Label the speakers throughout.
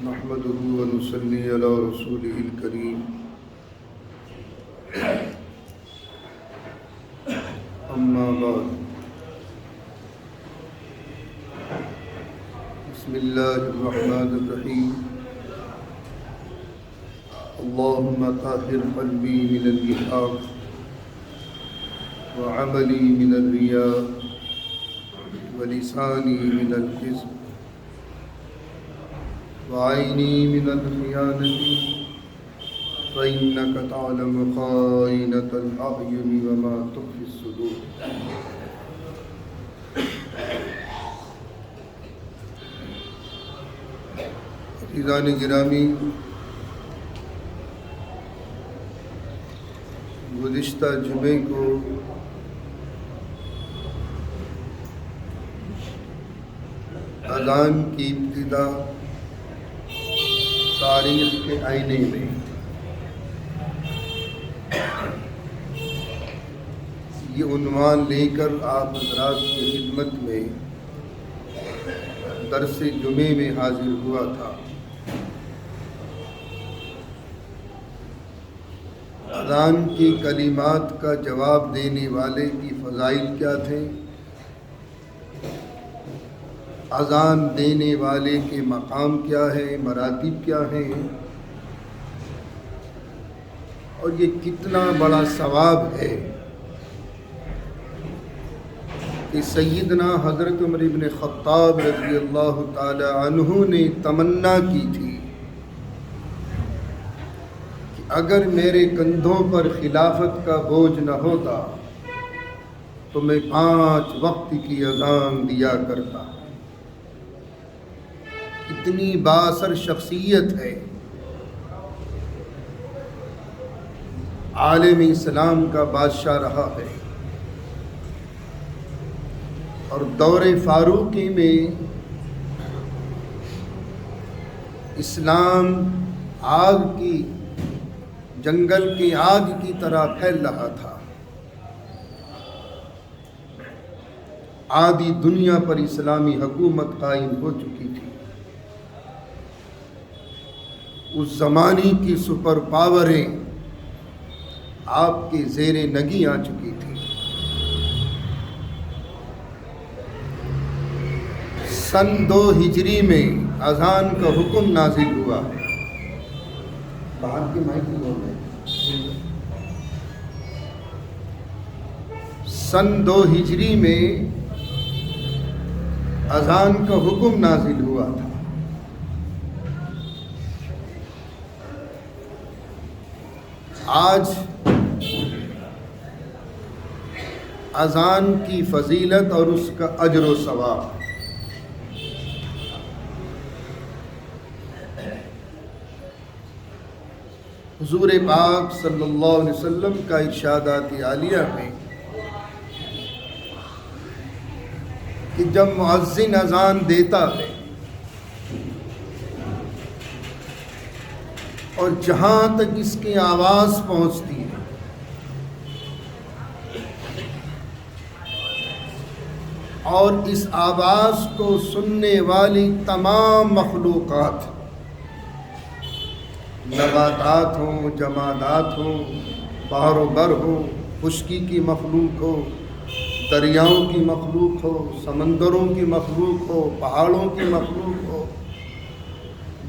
Speaker 1: نحمده ونصلي على رسوله الكريم أما بعد بسم الله الرحمن الرحيم اللهم طهر قلبي من النفاق وعملي من الرياء ولساني من الكذب وعيني من الخيانة فإنك تعلم خائنة الأعين وما تخفي الصدور. عزیزان گرامی، گزشتہ جمعے کو اذان کی ابتدا تاریخ کے آئینے میں یہ عنوان لے کر آپ حضرات کی خدمت میں درس جمعے میں حاضر ہوا تھا۔ اذان کی کلمات کا جواب دینے والے کی فضائل کیا تھے، اذان دینے والے کے مقام کیا ہے، مراتب کیا ہیں، اور یہ کتنا بڑا ثواب ہے کہ سیدنا حضرت عمر بن خطاب رضی اللہ تعالی عنہ نے تمنا کی تھی کہ اگر میرے کندھوں پر خلافت کا بوجھ نہ ہوتا تو میں 5 وقت کی اذان دیا کرتا۔ اتنی بااثر شخصیت ہے، عالم اسلام کا بادشاہ رہا ہے، اور دور فاروقی میں اسلام آگ کی، جنگل کی آگ کی طرح پھیل رہا تھا۔ آدھی دنیا پر اسلامی حکومت قائم ہو چکی تھی۔ اس زمانے کی سپر پاوریں آپ کے زیر نگی آ چکی تھی۔ سن 2 ہجری میں اذان کا حکم نازل ہوا ہے۔ باہر کے مائک میں بول رہے ہیں۔ سن 2 ہجری میں اذان کا حکم نازل ہوا تھا۔ آج اذان کی فضیلت اور اس کا اجر و ثواب، حضور پاک صلی اللہ علیہ وسلم کا ارشادات عالیہ میں کہ جب مؤذن اذان دیتا ہے اور جہاں تک اس کی آواز پہنچتی ہے اور اس آواز کو سننے والی تمام مخلوقات، نباتات ہوں، جمادات ہوں، بحر و بر ہو، خشکی کی مخلوق ہو، دریاؤں کی مخلوق ہو، سمندروں کی مخلوق ہو، پہاڑوں کی مخلوق ہو،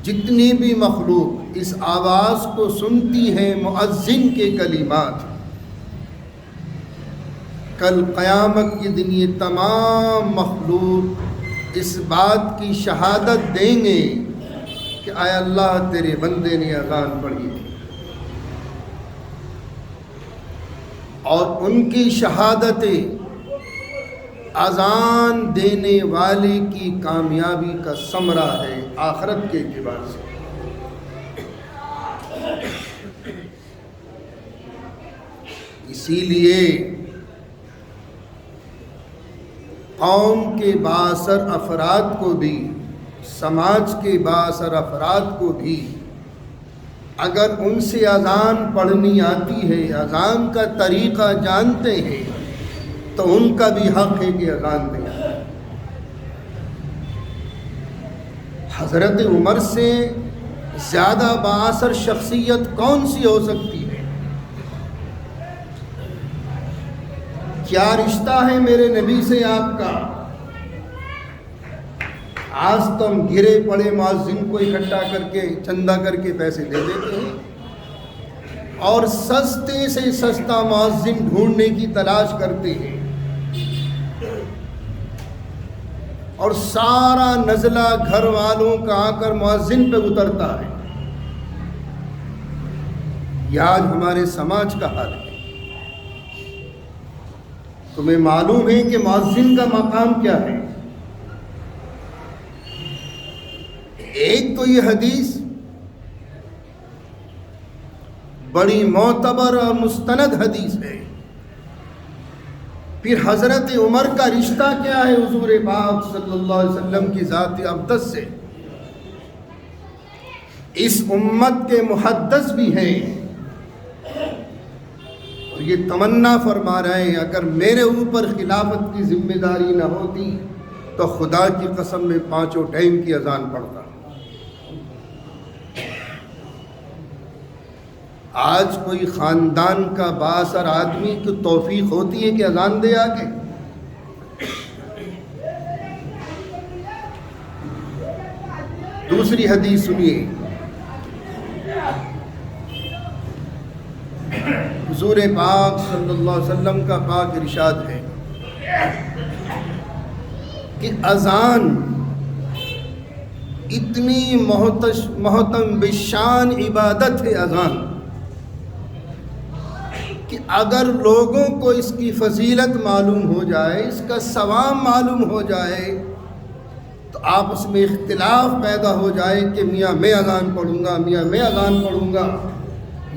Speaker 1: جتنی بھی مخلوق اس آواز کو سنتی ہے مؤذن کے کلمات، کل قیامت کے دن یہ تمام مخلوق اس بات کی شہادت دیں گے کہ اے اللہ تیرے بندے نے اذان پڑھی تھی، اور ان کی شہادتیں اذان دینے والے کی کامیابی کا ثمرہ ہے آخرت کے اعتبار سے۔ اسی لیے قوم کے بااثر افراد کو بھی، سماج کے بااثر افراد کو بھی اگر ان سے اذان پڑھنی آتی ہے، اذان کا طریقہ جانتے ہیں، تو ان کا بھی حق ہے کہ اذان دیں۔ حضرت عمر سے زیادہ بااثر شخصیت کون سی ہو سکتی ہے؟ کیا رشتہ ہے میرے نبی سے آپ کا؟ آج تو ہم گرے پڑے مؤذن کو اکٹھا کر کے چندہ کر کے پیسے دے دیتے ہیں اور سستے سے سستا مؤذن ڈھونڈنے کی تلاش کرتے ہیں اور سارا نزلہ گھر والوں کا آ کر مؤذن پہ اترتا ہے۔ یہ آج ہمارے سماج کا حال ہے۔ تمہیں معلوم ہے کہ مؤذن کا مقام کیا ہے؟ ایک تو یہ حدیث بڑی معتبر اور مستند حدیث ہے، پھر حضرت عمر کا رشتہ کیا ہے حضور پاک صلی اللہ علیہ وسلم کی ذات اقدس سے؟ اس امت کے محدث بھی ہیں اور یہ تمنا فرما رہے ہیں اگر میرے اوپر خلافت کی ذمہ داری نہ ہوتی تو خدا کی قسم میں 5 ٹائم کی اذان پڑھتا۔ آج کوئی خاندان کا بااثر آدمی کی توفیق ہوتی ہے کہ اذان دے آگے؟ دوسری حدیث سنیے، حضور پاک صلی اللہ علیہ وسلم کا پاک ارشاد ہے کہ اذان اتنی محتم بشان عبادت ہے اذان کہ اگر لوگوں کو اس کی فضیلت معلوم ہو جائے، اس کا ثواب معلوم ہو جائے تو آپس میں اختلاف پیدا ہو جائے کہ میاں میں اذان پڑھوں گا، میاں میں اذان پڑھوں گا،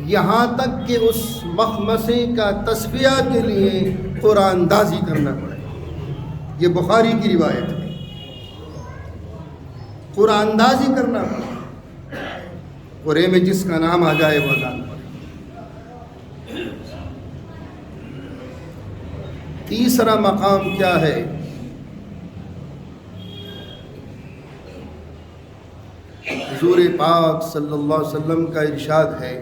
Speaker 1: یہاں تک کہ اس مخمصے کا تصفیہ کے لیے قرآن اندازی کرنا پڑے۔ یہ بخاری کی روایت ہے، قرآن اندازی کرنا پڑے، قرآن میں جس کا نام آ جائے وہ اذان پڑھے۔ تیسرا مقام کیا ہے؟ حضور پاک صلی اللہ علیہ وسلم کا ارشاد ہے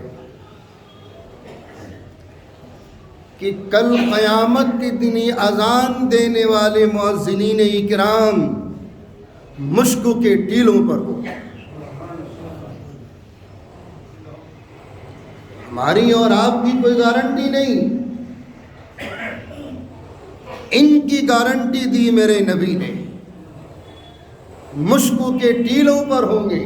Speaker 1: کہ کل قیامت کے دن اذان دینے والے مؤذنین اکرام مشک کے ٹیلوں پر ہو۔ ہماری اور آپ کی کوئی گارنٹی نہیں، ان کی گارنٹی دی میرے نبی نے، مشکو کے ٹیلوں پر ہوں گے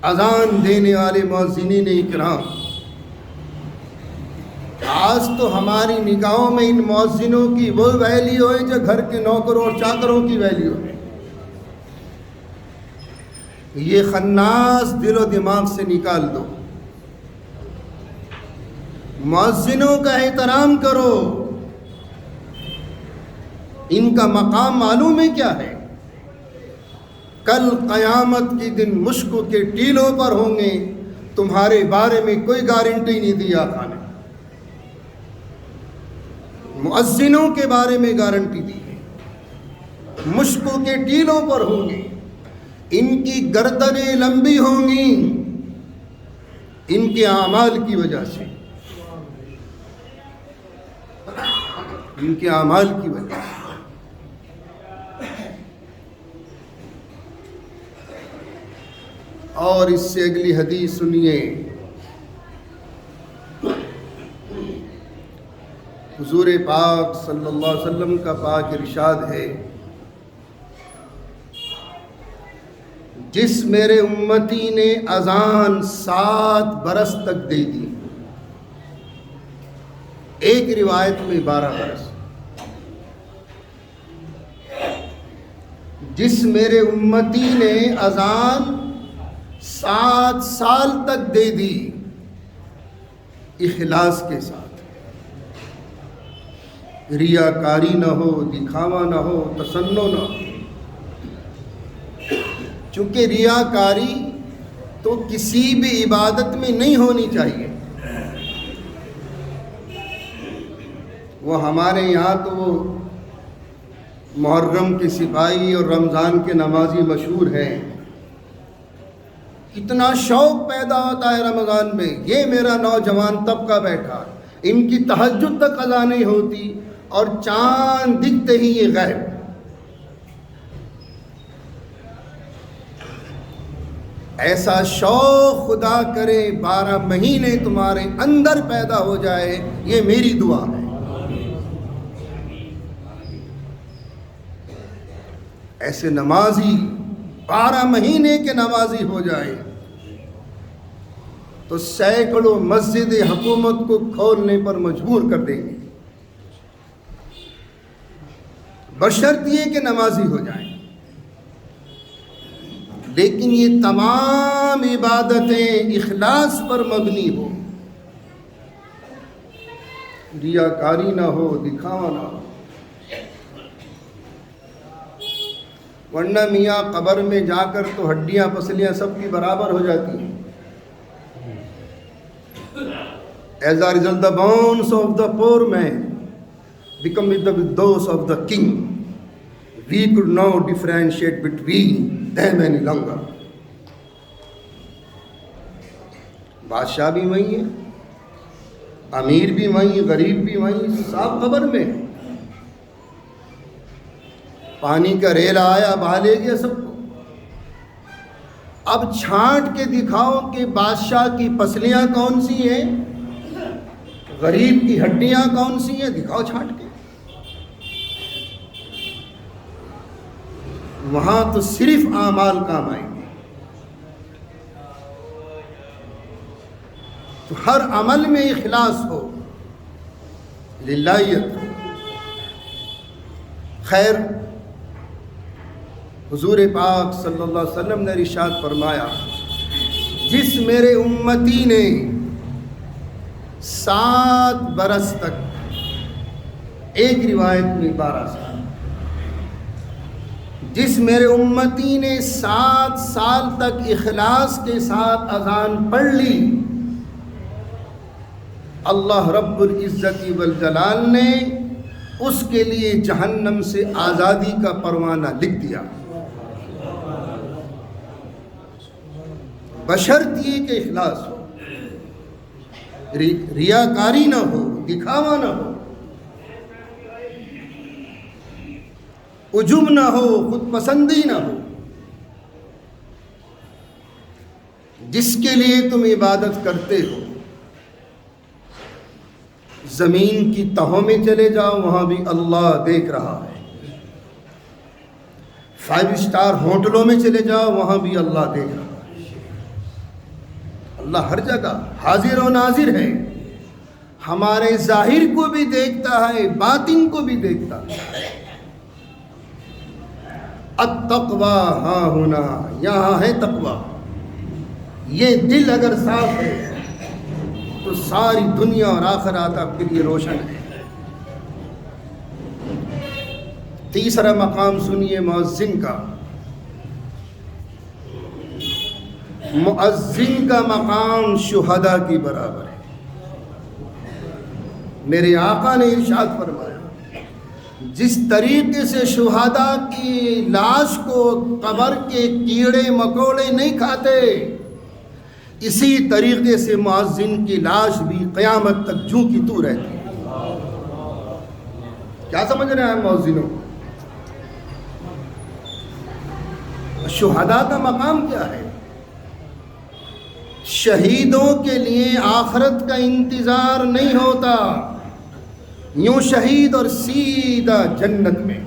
Speaker 1: اذان دینے والے مؤذنین اکرام۔ آج تو ہماری نگاہوں میں ان مؤذنوں کی وہ ویلیو ہے جو گھر کے نوکروں اور چاکروں کی ویلیو ہے۔ یہ خناس دل و دماغ سے نکال دو، مؤذنوں کا احترام کرو، ان کا مقام معلوم ہے کیا ہے؟ کل قیامت کے دن مشکو کے ٹیلوں پر ہوں گے، تمہارے بارے میں کوئی گارنٹی نہیں دی آقا نے، مؤذنوں کے بارے میں گارنٹی دی ہے، مشکو کے ٹیلوں پر ہوں گے، ان کی گردنیں لمبی ہوں گی ان کے اعمال کی وجہ سے، ان کے اعمال کی وجہ سے۔ اور اس سے اگلی حدیث سنیے، حضور پاک صلی اللہ علیہ وسلم کا پاک ارشاد ہے، جس میرے امتی نے اذان 7 برس تک دے دی، ایک روایت میں 12 برس، جس میرے امتی نے اذان 7 سال تک دے دی اخلاص کے ساتھ، ریاکاری نہ ہو، دکھاوا نہ ہو، تسنع نہ ہو، چونکہ ریاکاری تو کسی بھی عبادت میں نہیں ہونی چاہیے۔ وہ ہمارے یہاں تو وہ محرم کے سپاہی اور رمضان کے نمازی مشہور ہیں. کتنا شوق پیدا ہوتا ہے رمضان میں. یہ میرا نوجوان طبقہ بیٹھا, ان کی تہجد تک قضا نہیں ہوتی اور چاند دکھتے ہی یہ غائب. ایسا شوق خدا کرے 12 مہینے تمہارے اندر پیدا ہو جائے, یہ میری دعا ہے. ایسے نمازی 12 مہینے کے نمازی ہو جائے تو سینکڑوں مسجد حکومت کو کھولنے پر مجبور کر دیں گے, بشرط یہ کہ نمازی ہو جائیں. لیکن یہ تمام عبادتیں اخلاص پر مبنی ہو, ریاکاری نہ ہو, دکھاوا نہ ہو. ورنہ میاں قبر میں جا کر تو ہڈیاں پسلیاں سب کی برابر ہو جاتی ہیں. As a result, the bones of the poor man become with those of the king. We could now differentiate between them any longer. بادشاہ بھی وہی ہے, امیر بھی وہی, غریب بھی وہی, سب قبر میں. پانی کا ریلا آیا, بہا لے گیا سب کو. اب چھانٹ کے دکھاؤ کہ بادشاہ کی پسلیاں کون سی ہیں, غریب کی ہڈیاں کون سی ہیں, دکھاؤ چھانٹ کے. وہاں تو صرف اعمال کام آئیں گے. تو ہر عمل میں اخلاص ہو, للہیت ہو. خیر, حضور پاک صلی اللہ علیہ وسلم نے ارشاد فرمایا, جس میرے امتی نے 7 برس تک, ایک روایت میں 12 سال, جس میرے امتی نے 7 سال تک اخلاص کے ساتھ اذان پڑھ لی, اللہ رب العزت والجلال نے اس کے لیے جہنم سے آزادی کا پروانہ لکھ دیا. بشرط یہ کہ اخلاص ہو, ریاکاری نہ ہو, دکھاوا نہ ہو, عجب نہ ہو, خود پسندی نہ ہو. جس کے لیے تم عبادت کرتے ہو, زمین کی تہوں میں چلے جاؤ, وہاں بھی اللہ دیکھ رہا ہے. 5 اسٹار ہوٹلوں میں چلے جاؤ, وہاں بھی اللہ دیکھ رہا ہے. اللہ ہر جگہ حاضر و ناظر ہے. ہمارے ظاہر کو بھی دیکھتا ہے, باطن کو بھی دیکھتا ہے. التقوی ہاں ہونا, یہاں ہے تقوی. یہ دل اگر صاف ہے تو ساری دنیا اور آخرت آپ کے لیے روشن ہے. تیسرا مقام سنیے مؤذن کا. مؤذن کا مقام شہداء کی برابر ہے. میرے آقا نے ارشاد فرمایا, جس طریقے سے شہداء کی لاش کو قبر کے کیڑے مکوڑے نہیں کھاتے, اسی طریقے سے مؤذن کی لاش بھی قیامت تک جوں کی تو رہتی ہے. کیا سمجھ رہے ہیں مؤذنوں؟ شہداء کا مقام کیا ہے؟ شہیدوں کے لیے آخرت کا انتظار نہیں ہوتا, یوں شہید اور سیدھا جنت میں.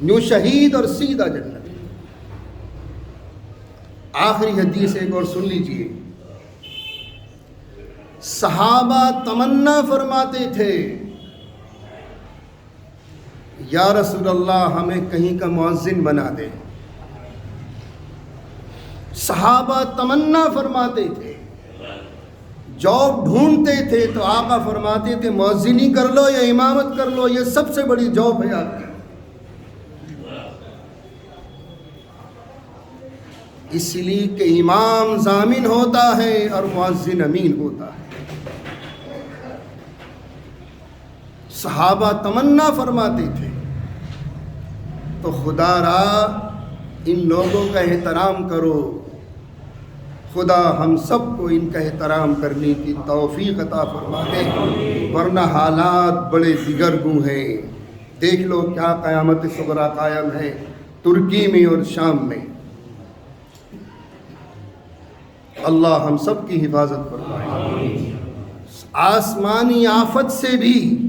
Speaker 1: یوں شہید اور سیدھا جنت. آخری حدیث ایک اور سن لیجئے. صحابہ تمنا فرماتے تھے, یا رسول اللہ ہمیں کہیں کا مؤذن بنا دے. صحابہ تمنا فرماتے تھے, جاب ڈھونڈتے تھے تو آقا فرماتے تھے مؤذنی کر لو یا امامت کر لو, یہ سب سے بڑی جاب ہے آپ کی. اس لیے کہ امام ضامن ہوتا ہے اور مؤذن امین ہوتا ہے. صحابہ تمنا فرماتے تھے۔ تو خدا را ان لوگوں کا احترام کرو، خدا ہم سب کو ان کا احترام کرنے کی توفیق عطا فرما دے، ورنہ حالات بڑے دیگرگوں ہیں۔ دیکھ لو کیا قیامت صغریٰ قائم ہے ترکی میں اور شام میں۔ اللہ ہم سب کی حفاظت فرمائے، آسمانی آفت سے بھی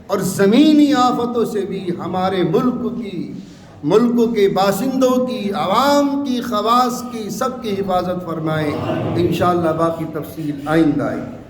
Speaker 1: اور زمینی آفتوں سے بھی ہمارے ملک کے باشندوں کی، عوام کی، خواص کی، سب کی حفاظت فرمائے۔ انشاءاللہ باقی تفصیل آئندہ آئے۔